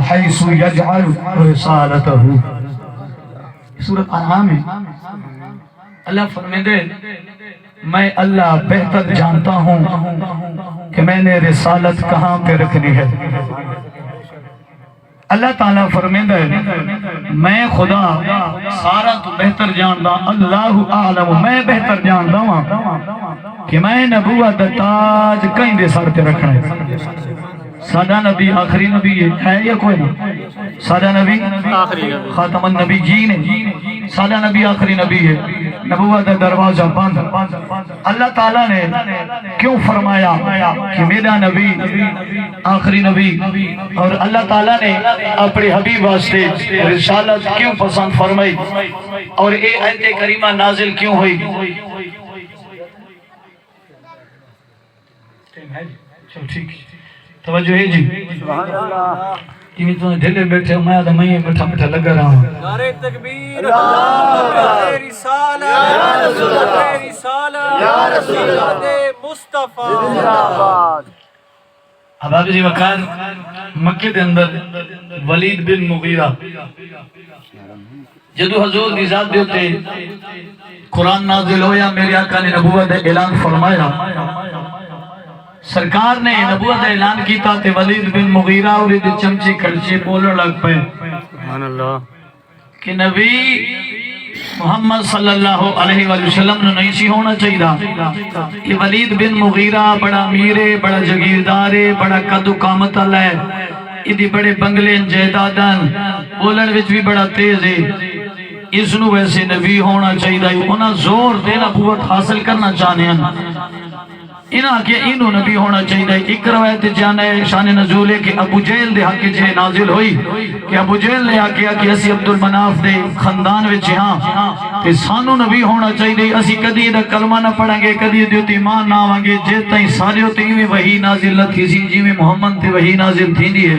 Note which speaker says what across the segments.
Speaker 1: حيث يجعل رسالته. سورۃ انعام ہے. اللہ فرمائے میں اللہ بہتر جانتا ہوں کہ میں نے رسالت کہاں پہ رکھنی ہے. اللہ تعالیٰ فرمیندہ ہے میں خدا سارا تو بہتر جاندا. اللہ اعلم میں بہتر جاندا ہوں کہ میں نبوت تاج کہیں دے سر تے رکھنا ہے. سادہ نبی آخری نبی ہے یا کوئی نہ؟ سادہ نبی خاتم النبی جی نے سادہ نبی آخری نبی ہے. نبوت دروازہ بند. اللہ تعالیٰ نے کیوں فرمایا کہ میرا نبی آخری نبی, اور اللہ تعالیٰ نے اپنے حبیب واسطے رسالت کیوں پسند فرمائی, اور اے آیت کریمہ نازل کیوں ہوئی؟ چلو ٹھیک توجہ ہے جی. یہ تو ڈھلے بیٹھے میں آدھا میں مٹھا مٹھا لگا رہا ہوں.
Speaker 2: نعرہ تکبیر اللہ رسالہ یا رسول اللہ رسالہ یا رسول اللہ مصطفیٰ زندہ باد.
Speaker 1: احباب جی وقار مکہ دے اندر ولید بن مغیرہ جدو حضور دی ذات دے ہوتے قرآن نازل ہویا میرے آقا نے نبوت اعلان فرمایا. سرکار نے نبوت اعلان کیتا تے ولید بن مغیرہ اور دی چمچی کڑچی بولنے لگ پے
Speaker 2: سبحان اللہ
Speaker 1: کہ نبی محمد صلی اللہ علیہ وسلم نے نہیں سی ہونا چاہیے کہ ولید بن مغیرہ بڑا امیر ہے, بڑا جگیردار ہے, بڑا قد و قامت والا ہے, ادھی بڑے بنگلے جائیداداں بولن وچ بھی بڑا تیز ہے, اس نو ویسے نبی ہونا چاہیے. انہاں زور دے نبوت حاصل کرنا چاہنے ہیں انہاں کہ انہوں نبی ہونا چاہیے. ایک روایت جانا ہے شان نزول ہے کہ ابو جہل دے حق جے نازل ہوئی کہ ابو جہل نے آکھیا کہ اسی عبد المناف دے خاندان وچ ہاں تے سانو نبی ہونا چاہیے. اسی کدی دا کلمہ نہ پڑھیں گے, کدی دی ایمان نہ آواں گے, جے تائیں سارے تے ایویں وحی نازل نہ تھی سی جویں محمد تے وحی نازل تھیندی ہے.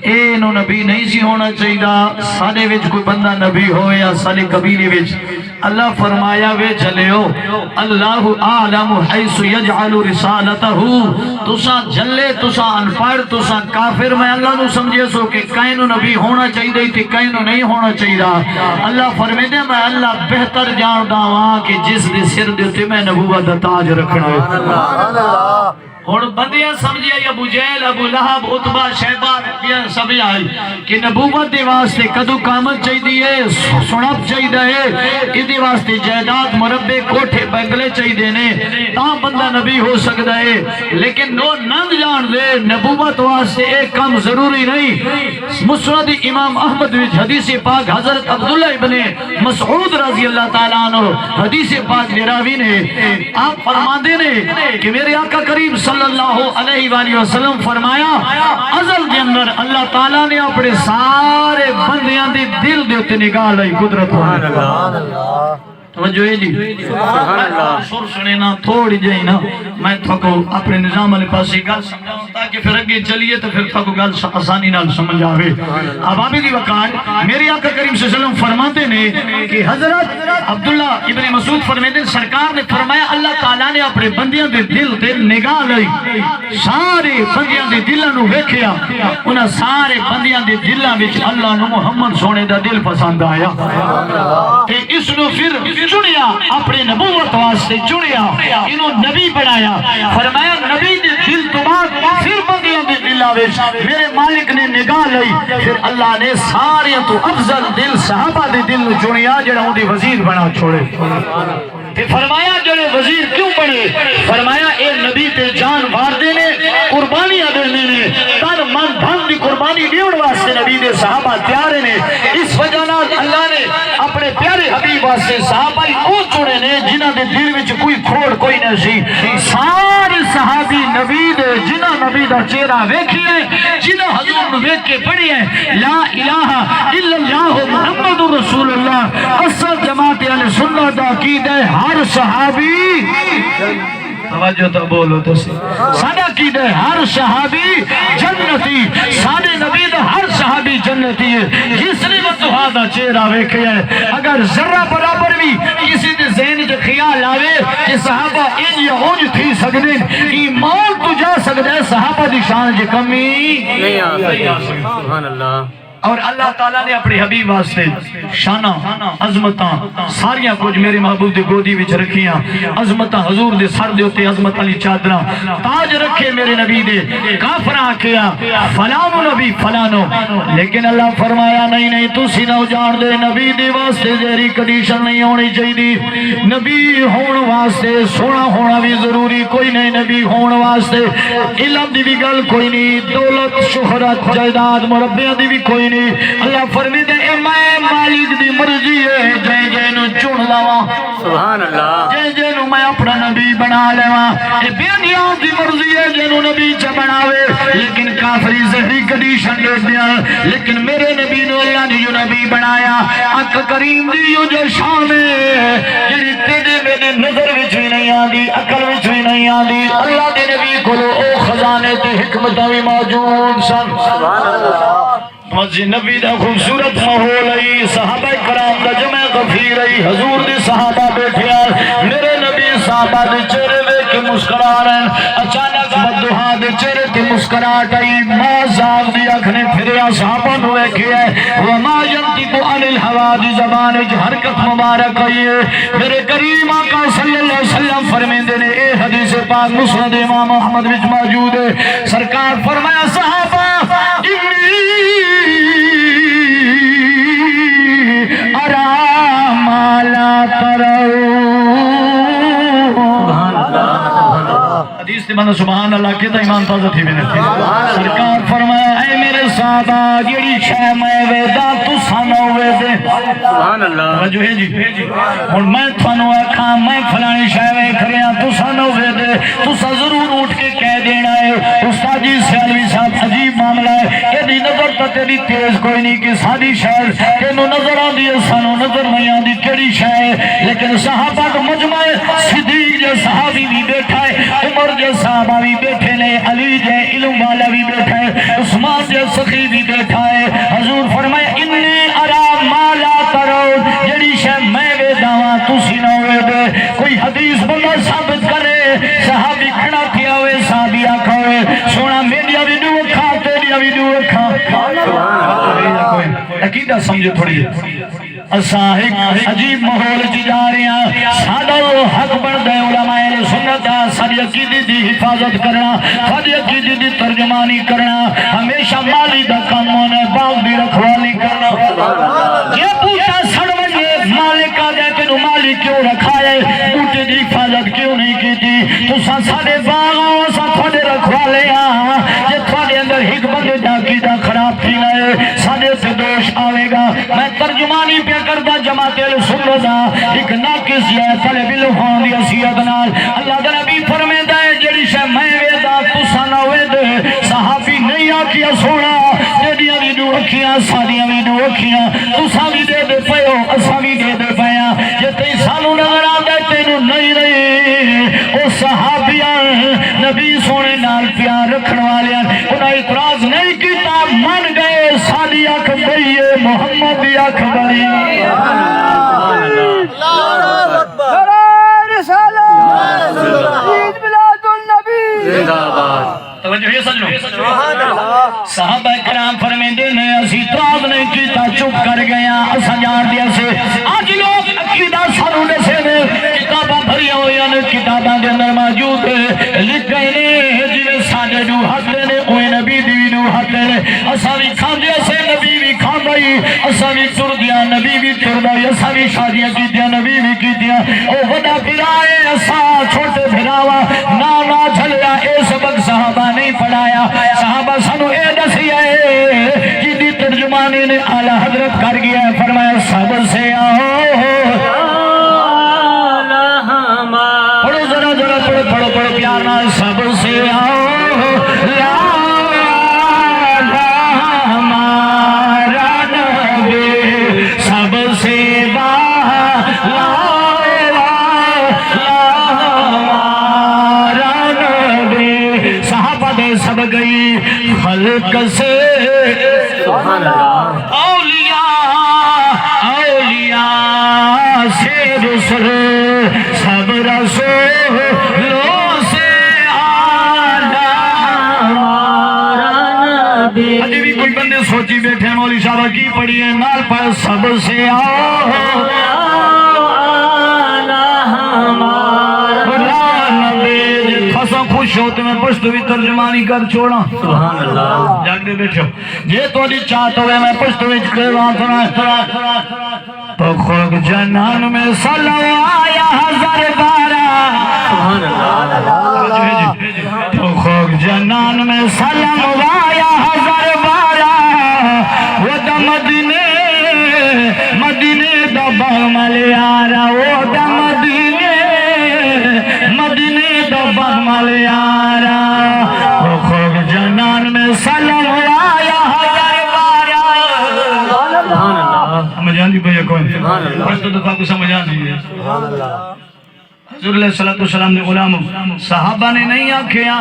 Speaker 1: اے نو نبی نہیں سی ہونا چاہیے. ساڈے وچ کوئی بندہ نبی ہوئے یا سارے قبیلے وچ اللہ فرمایا وے چلیو اللہ اعلم حیث یجعل رسالتہ. تساں جلے تساں انپڑھ تساں کافر میں اللہ نو سمجھے سو کہ کہیں نو نبی ہونا چاہیے تھی کہیں نو نہیں ہونا چاہیے. اللہ فرمیندے میں اللہ بہتر جاندا ہاں کہ جس دے سر دے تے میں نبوت دا تاج رکھنا ہے. ہن بندیاں سمجھیا ابو جہل ابو لہب عتبہ شیبہ سب آئی کہ نبوت دے واسطے کدو قامت چاہیے سنپ چاہیے ادھے واسطے جائیداد مربع کوٹھے بنگلے چاہیے نے تاں بندہ نبی ہو سکتا ہے. لیکن نو ننگ جان دے نبوت واسطے ایک کام ضروری نہیں. مسند امام احمد وچ حدیث پاک حضرت عبداللہ ابن مسعود رضی اللہ تعالیٰ عنہ حدیث پاک راوی نے آپ فرماندے نے کہ میرے آقا کریم صلی اللہ علیہ وآلہ وسلم فرمایا ازل دے اندر اللہ تعالیٰ نے اپنے سارے بندیاں دے دل دے تے نگاہ لئی قدرت ہوئی. توجہ ہے جی سر سنے نا تھوڑی جائی نا میں تھکو اپنے نظام علی پاسی گل سمجھاؤں تاکہ پھر اگے چلیے تو پھر تھکو گل آسانی نال سمجھ آوے. عوامی دی وقار میری آقا کریم صلی اللہ علیہ وسلم فرماتے نے کہ حضرت عبداللہ ابن مسعود فرمیندے سرکار نے فرمایا اللہ تعالیٰ نے اپنے بندیاں دے دل تے نگاہ لئی سارے بندیاں دے دلاں نو ویکھیا انہاں سارے بندیاں دے دلاں وچ اللہ نو محمد سونے دا دل پسند آیا تے اس نو پھر چنیا اپنے نبوت واسطے چنیا انہوں نبی بنایا. فرمایا نبی دے دل تو بعد پھر بندیاں دے دلہ وچ میرے مالک نے نگاہ لئی پھر اللہ نے سارے تو افضل دل صحابہ دے دل چنیا جڑا ان دی وزیر بنا چھوڑے. فرمایا جڑے وزیر کیوں بنے؟ فرمایا اے نبی تے جان وار دینے قربانیاں دینے نے تن من دھن دی قربانی دیون واسطے نبی دے صحابہ تیارے نے. اس وجہ نال اللہ نے اپنے پیارے حبیب واسطے صحابہ او چنے نے جنہاں دے دل وچ کوئی کھوڑ کوئی نہ سی. سارے صحابی نبی دے جنہاں نبی دا چہرہ ویکھیے جنہاں حضور نو ویکھ کے پڑھی ہے لا الہ الا اللہ محمد رسول اللہ. اصل جماعت اہل سنت دا عقیدہ ہے ہر صحابی توجہ تو بولو تو سادہ کی دے ہر صحابی جنتی سادے نبی دا ہر صحابی جنتی ہے. جس نے وہ دا چہرہ ویکھیا ہے اگر ذرہ برابر بھی کسی دے ذہن جو خیال آوے کہ صحابہ ان یا اونج تھی سکدے ایمان تو جا سکدا ہے صحابہ دی شان جو کمی نہیں آ سکتی سبحان اللہ اور اللہ تعالیٰ نے اپنے حبیب واسطے شانہ عظمتاں ساریاں کچھ میرے محبوب دے گودی وچ رکھیاں عظمتاں حضور دے سر دے ہوتے عظمت علی چادراں تاج رکھے میرے نبی دے کافراں کیا فلانو نبی فلانو لیکن اللہ فرمایا نہیں تسی نہ جان دے نبی دے واسطے زہری کنڈیشن نہیں ہونی چاہیے نبی ہون واسطے سونا ہونا بھی ضروری کوئی نہیں نبی ہون واسطے علم دی بھی گل کوئی نہیں دولت شہرت جائیداد مربیاں دی بھی کوئی اللہ فرمید ہے اے میں مالک دی مرضی ہے جے جے نو چن لاواں سبحان اللہ جے جے نو میں اپنا نبی بنا لیواں اے بے نیاز دی مرضی ہے جے نو نبی چ بناوے لیکن کافری زہری کنڈیشن دے دیا لیکن میرے نبی نو اللہ نے جو نبی بنایا اک کریم دی جو شان ہے جڑی تیرے میرے نظر وچ بھی نہیں آندی عقل وچ بھی نہیں آندی اللہ دے نبی کولو او خزانے تے حکمتاں بھی موجود سن سبحان اللہ مسجد نبی دا خوبصورت ماحول ہے صحابہ کرام دا جمع غفیر ہے حضور دی صحابہ بیٹھے میرے نبی صحابہ دے چہرے ویکھ کے مسکرا رہے ہیں اچانک بددعا دے چہرے تے مسکراہٹ آئی ماں زاغ دی اکھ نے پھریا صحابہ نو ویکھیا وما ينطق عن الهوى دی زبان وچ حرکت مبارک ہوئی ہے میرے کریم آقا صلی اللہ علیہ وسلم فرمیندے نے اے حدیث پاک مسند امام احمد وچ موجود ہے سرکار فرمایا صحابہ حدیث تے بندہ سبحان اللہ کہتا ایمان تازہ تھی میں نے سرکار فرمایا اے میرے صحابہ جیڑی شے میں ویدا تساں نہ ویدے سبحان اللہ جو ہے جی ہن میں تھانوں آکھاں میں فلانی شے ویکھ رہا تساں نہ ویدے تساں ضرور اٹھ کے کہہ دینا ہے استاد جی سیالوی صاحب عجیب معاملہ ہے ایدی نظر تے تیری تیز کوئی نہیں کہ ساری شے تینوں نظر آندی ہے سانوں نظر نہیں آندی کیڑی شے لیکن صحابہ کا مجمع صدیق جو صحابی بھی بیٹھا ہے عمر جو صحابہ بھی بیٹھے نے علی جو علم والا بھی بیٹھا ہے عثمان جو سخی بھی بیٹھا ہے حضور فرمائے انی ارا ما لا ترون جڑی شے میں ویداواں تسی نہ ویدے کوئی حدیث بندہ ثابت کرے صحابی کھڑا کیا ہوئے صحابی آکھا ہوئے سونا میڈیا بھی دو اکھا تیریا بھی دو اکھا عقیدہ سمجھے تھوڑی اساں ایک عجیب ماحول چ جا رہے ہیں ساڈا حق بندا ہے علماء سنت ساری عقیدے دی حفاظت کرنا ساری عقیدے دی ترجمانی کرنا ہمیشہ مالی دا کام ہونا باغ دی رکھوالی کرنا یہ بوٹا سڑ ونجے مالک آ جائے تینوں مالک کیوں رکھا ہے بوٹے دی حفاظت کیوں نہیں کیتی تساں ساڈے باغ اساں تھوڑے رکھوالے ہاں جے تھوڑے اندر ایک بندے دا عقیدہ خراب تھی نہ ساڈے سے دوش آوے گا میں ترجمانی پہ کردا جماعت سنت ایک ناقص ہے طالب علم ہون دی حیثیت نال اللہ دا نبی فرمایندا ہے جڑی شے میں ویدا تساں نہ ویدے صحابی نہیں آکھیا سونا تیریاں وی دو اکھیاں ساڈیاں وی دو اکھیاں تساں وی دے دے پیو اساں وی دے دے پیاں جے تے سانوں نظر آندا تینوں نہیں رہے او صحابیاں نبی سونے نال پیار رکھن والیاں انہاں اعتراض نہیں کیتا من گئے ساڈی اکھ بئی محمد دی اکھ بڑی اللہ اکبر رسالت عید میلاد النبی زندہ باد توجہ ہے سجنوں صحابہ کرام فرمیندے نے اسی اعتراض نہیں کیتا چپ کر گیا اساں جان دیا سے اج لوگ عقیدہ سانوں دسے نے کتاباں بھریاں ہوئیاں نے کتاباں دے اندر موجود ہے لکھے نے جویں ساڈے دو ہاتھ نے اوے نبی دی دو ہاتھ نے اساں وی کھاندے سے نبی وی کھاندا ہی اساں وی ٹردیاں نبی وی ٹردا ہی اساں وی شادیاں کیتیاں نبی وی کیتیاں او وڈا بھرا ہے اساں چھوٹے بھراوا نا جھلیا اے سبق صحابہ نہیں پڑھایا صحابہ سانو اے دسیا ہے جدی ترجمانی نے اعلی حضرت کر گیا ہے فرمایا سب سے آؤ پڑھو ذرا ذرا پڑھو پیار نال سب سے آؤ خلق سے اولیاء سے رسل سب رسولوں سے آلہ ہمارا نبی. ابھی بھی کوئی بندے سوچی بیٹھے ہیں مولوی صاحب کی پڑھی ہے نال پر سب سے آؤ خوش ہوتے میں پشت بھی ترجمانی کر چھوڑا سبحان اللہ جاگ دے بیٹھو جے تو دی چاہت ہوئے میں پشت بھی چکران تو خوک جنان میں سلو آیا ہزار بارہ سبحان اللہ تو خوک جنان میں سلم آیا ہزار بارہ وہ دا مدینے مدینے دا بغمل یارا وہ دا مدینے مدینے دا بغمل یارا وہ خوک جنان میں سلم آیا ہزار بارہ سبحان اللہ سمجھ آن دی بھئی کوئی بس تو دفعہ کو سمجھ آن دی حضور علیہ السلام نے غلام صحابہ نے نہیں آکھیا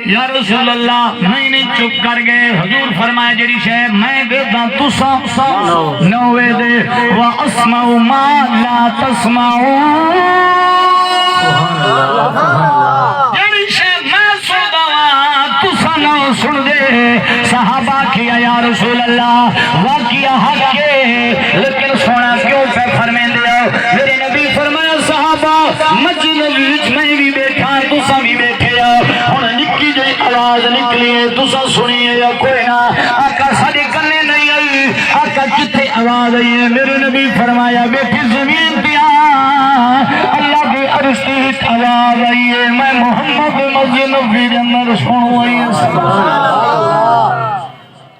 Speaker 1: یا رسول اللہ نہیں چپ کر گئے حضور فرمایا جڑی شے میں ویداں تساں نوے دے واسمع ما لا تسمعون جڑی شے میں سندا تساں نہ سن دے صحابہ کیا یا رسول اللہ واقعہ حق ہے لیکن سونا کیوں پہ فرمیندے ہو میرے نبی فرمایا صحابہ مسجد وچ میں بھی بیٹھا تساں بھی بیٹھے ہو ہن نکی جی آواز نکلی ہے تساں سنیے یا کوئی نہ آقا ساڈے کنے نہیں آئی آقا کتھے آواز آئی ہے میرے نبی فرمایا بیٹھی زمین پہ اللہ کے عرش کی آواز آئی ہے میں محمد مسجد نبوی دے اندر سنوں آئی ہے سبحان اللہ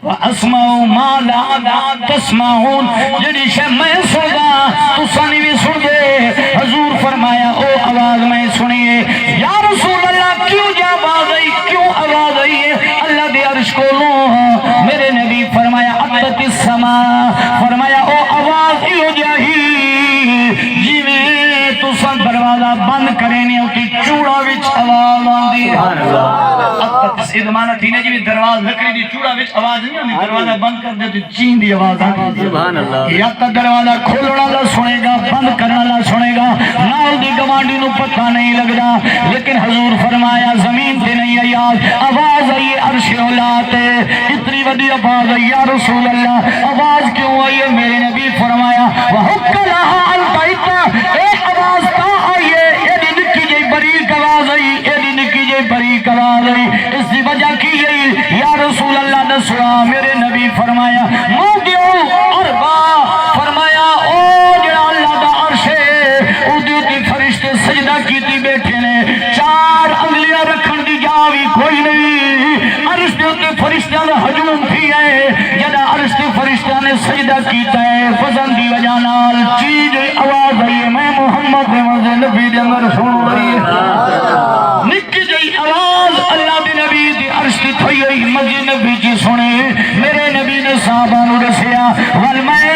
Speaker 1: وَأَسْمَعُ مَا لَا تَسْمَعُونَ جڑی شے میں سندا تساں نہیں بھی سن دے حضور فرمایا او آواز میں سنیے یا رسول اللہ کیوں جا آواز آئی کیوں آواز آئی ہے اللہ دے عرش کو لو میرے نبی فرمایا اَتَّتِ السَّمَاء فرمایا او آواز ہی ہو جاہی جی میں تساں دروازہ بند کرے نہیں ہوتی چوڑا وچ آواز آندی اس ادمانہ تھی نے جی دروازہ لکڑی دی چوڑا وچ آواز نہیں آندی دروازہ بند کر دے تو چین دی آواز آندی سبحان اللہ یا تا دروازہ کھولنا لا سنے گا بند کرنا لا سنے گا نال دی گوانڈی نو پتہ نہیں لگدا لیکن حضور فرمایا زمین تے نہیں آئی آواز آئی عرش اولا تے اتنی وڈی آواز آئی یا رسول اللہ آواز کیوں آئی ہے میرے نبی فرمایا وحق لہا البیتا اے آواز تا آئی ہے ایڈی نکی جی بریک آواز آئی ایڈی نکی جی بریک آواز آئی اس دی وجہ کی گئی یا رسول اللہ دسوا میرے نبی فرمایا موضع اربع فرمایا او جڑا اللہ دا عرش ہے او دی فرشتے سجدہ کیتی بیٹھے نے چار انگلیاں رکھن دی جا بھی کوئی نہیں عرش دے تے فرشتیاں دا ہجوم تھی ہے جڑا عرش تے فرشتیاں نے سجدہ کیتا ہے فضل دی وجہ نال چیز آواز آئی ہے میں محمد نبی دے اندر سن رہی ہے نکی جی آواز اللہ دے نبی دی عرش تے تھئی ہوئی مسجد نبی جی سنے میرے نبی نے صحابہ نو دسیا ول میں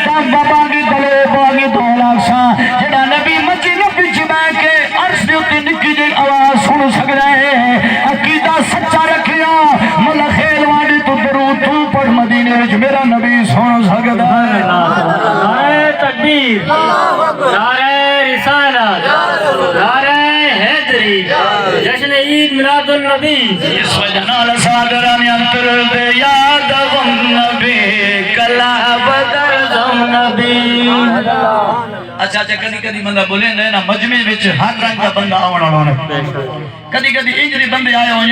Speaker 1: دم بابا دی گلے باگی دو لاکھاں جڑا نبی مسجد نبی چ بیٹھ کے عرش دے تے نکی جی آواز سن سکدا ہے عقیدہ سچا رکھیا مل خیل واڈی تو درود تو پڑھ مدینے وچ میرا نبی سن سکدا ہے نعرہ تکبیر نعرہ رسالت نعرہ حیدری جشن عید میلاد النبی اس وجہ نال صادران انتر دے یاد غم نبی کلا بدر غم نبی اچھا کدی کدی بندہ بولے نا مجمع وچ ہر رنگ دا بندہ آونا ہونا کدی کدی انجری بندے آئے ہو